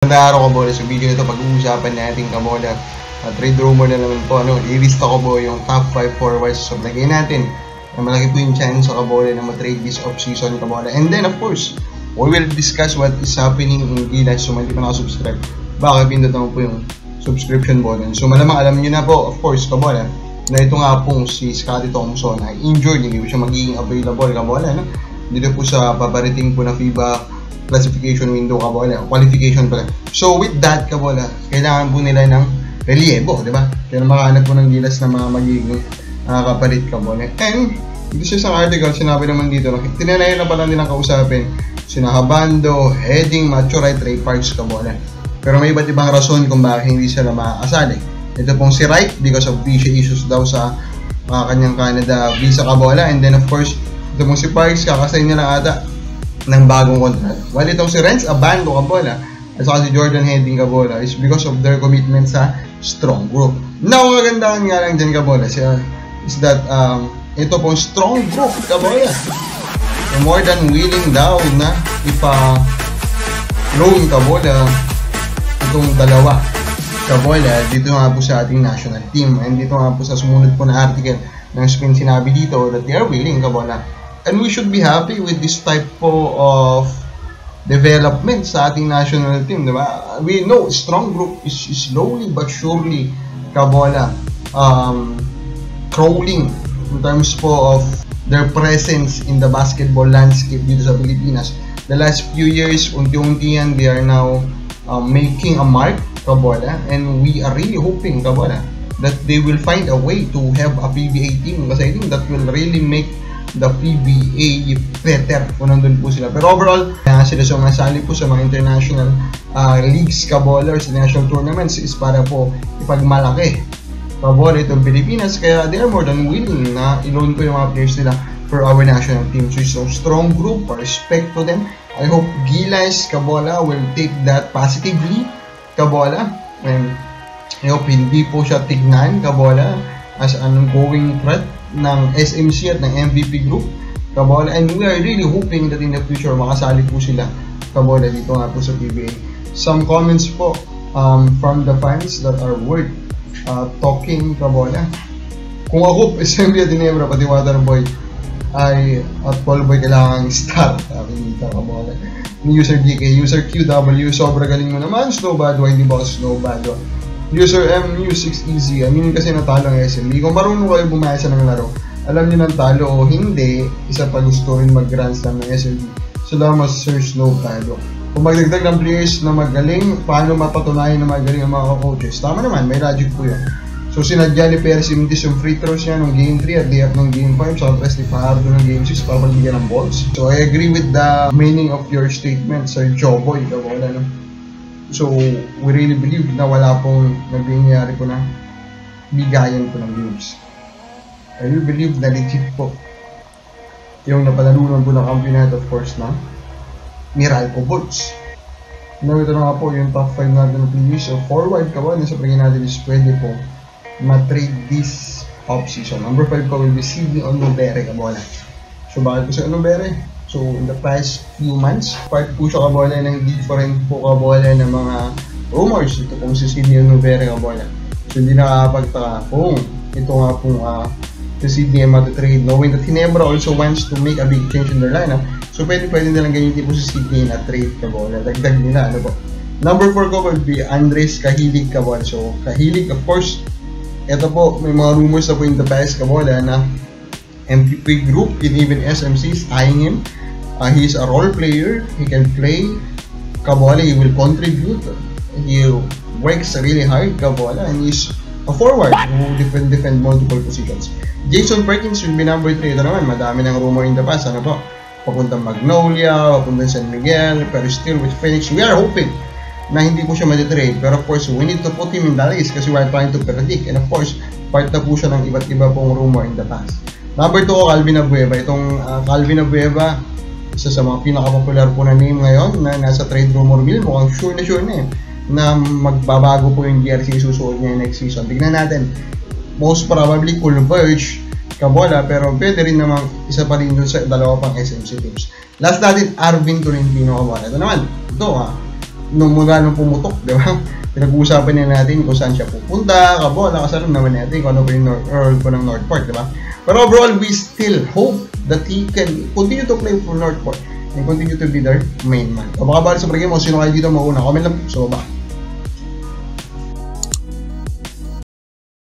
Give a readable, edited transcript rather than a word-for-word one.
Magandang araw kabola. Sa video nito pag-uusapan natin kabola trade rumor na naman po. I-lista ko po yung top 5 forwards. So lagay natin na malaki po yung chance sa kabola na ma-trade this off-season kabola. And then of course, we will discuss what is happening in Gilas. So hindi pa nakasubscribe, baka pindot naman po yung subscription button. So malamang alam nyo na po, of course kabola, na ito nga pong si Scottie Thompson ay injured. Hindi po siya magiging available kabola, no? Dito po sa paparating po na FIBA classification window kabola, qualification pala. So with that kabola, kailangan po nila ng relyebo, di ba? Kaya makahanap po ng Gilas na mga magiging kapalit kabola. And dito siya sa article, sinabi naman dito, tinanayan na pala nilang kausapin sina Habando, Heading, Macho Right, Ray Parks kabola. Pero may iba't ibang rason kung bakit hindi sila makakasali. Ito pong si Wright because of visa issues daw sa kanyang Canada visa kabola. And then of course, ito pong si Parks, kakasayin niya lang ata ng bagong contract. While itong si Renz Abando kabola at saka si Jordan Heading kabola is because of their commitment sa strong group. Now, ang kagandahan nga lang dyan kabola is that ito pong strong group kabola, more than willing daw na ipa-loan kabola itong dalawa kabola dito nga po sa ating national team. And dito nga po sa sumunod po na article ng Spin, sinabi dito that they are willing kabola. And we should be happy with this type of development sa ating national team, diba? We know strong group is slowly but surely kabola crawling in terms po of their presence in the basketball landscape dito sa Pilipinas. The last few years, unti-unti yan, they are now making a mark kabola, and we are really hoping kabola that they will find a way to have a PBA team, kasi I think that will really make the PBA better kung nandun po sila. Pero overall, sila sumasali po sa mga international leagues kabola or sa national tournaments is para po ipagmalaki kabola itong Pilipinas. Kaya they are more than willing na i-loan po yung mga players nila for our national team. So it's a strong group, respect to them. I hope Gilas kabola will take that positively kabola, and I hope hindi po siya tignan kabola as an ongoing threat ng SMC at ng MVP group kabola. And we are really hoping that in the future makasali po sila kabola dito nga po sa PBA. Some comments po from the fans that are worth talking kabola. Kung ako SMB at Ginebra pati Waterboy ay at Paul Boy kailangan start dito kabola ni user DK, user QW, sobra galing mo naman, Snowbadwa, hindi ba Snowbadwa, user MU6EZ, aminin kasi natalo ang SMB. Kung marunong kayo bumasa ng laro, alam niyo ng talo o hindi, isa pa gusto rin mag-grand slam ng SMB. Salamat Sir Snowbadwa. Kung magdagdag ng players na magaling, paano mapatunayan na magaling ang mga coaches? Tama naman, may logic po yan. So sinadya ni Percy Mintis yung free throws niya nung game 3 at day up ng game 5, so press ni Fajardo ng game 6 para magbigyan ng balls. So I agree with the meaning of your statement, Sir Joboy kabola, no? So we really believe na wala pong nangyayari po na bigayan po ng games. I really believe na legit po yung napalalunan po ng kampiyonato, of course, na Meralco Bulls. Now ito na nga po yung top 5 natin ng players. So forward kabola, sa pagiging natin is pwede po ma-trade this off-season. Number 5 ko will be Sidney Onubere kabola. So bakit po si Onubere? So in the past few months, part po siya kabola ng different po kabola ng mga rumors. Ito pong si Sidney Onubere kabola. So hindi nakakapagtaka kung ito nga pong si Sidney ay matatrade, knowing that Ginebra also wants to make a big change in their lineup. So pwede nilang ganyan po si Sidney na trade kabola. Dagdag nila, ano po. Number 4 ko will be Andres Cahilig kabola. So Cahilig, of course, ito po, may mga rumors na po in the past kabola na MVP group and even SMC is eyeing him. He is a role player, he can play kabola, he will contribute, he works really hard kabola, and he's a forward who defend multiple positions. Jason Perkins will be number 3. Ito naman, madami ng rumor in the past, ano po, papuntang Magnolia, papuntang San Miguel, pero still with Phoenix, we are hoping na hindi po siya matitrade. Pero of course, we need to put him in the list kasi we are trying to predict, and of course, part na po siya ng iba't iba pong rumor in the past. Number 2 ko, Calvin Abueva. Itong Calvin Abueva, isa sa mga pinaka-popular po na name ngayon na nasa trade rumor mill. Mukhang sure na na magbabago po yung jersey susuot niya next season. Tignan natin. Most probably Converge kabola, pero pwede rin namang isa pa rin dun sa dalawa pang SMC teams. Last natin, Arvin Tolentino kabola. Ito naman, ito mula nung pumutok, di ba? Pinag-uusapan na natin kung saan siya pupunta, kabola, kasalam naman natin kung ano pa yung role po ng Northport, di ba? Pero overall, we still hope that he can continue to play for Northport and continue to be their main man. O baka bali sa game, o sino kayo dito mauna? Comment lang sa baba.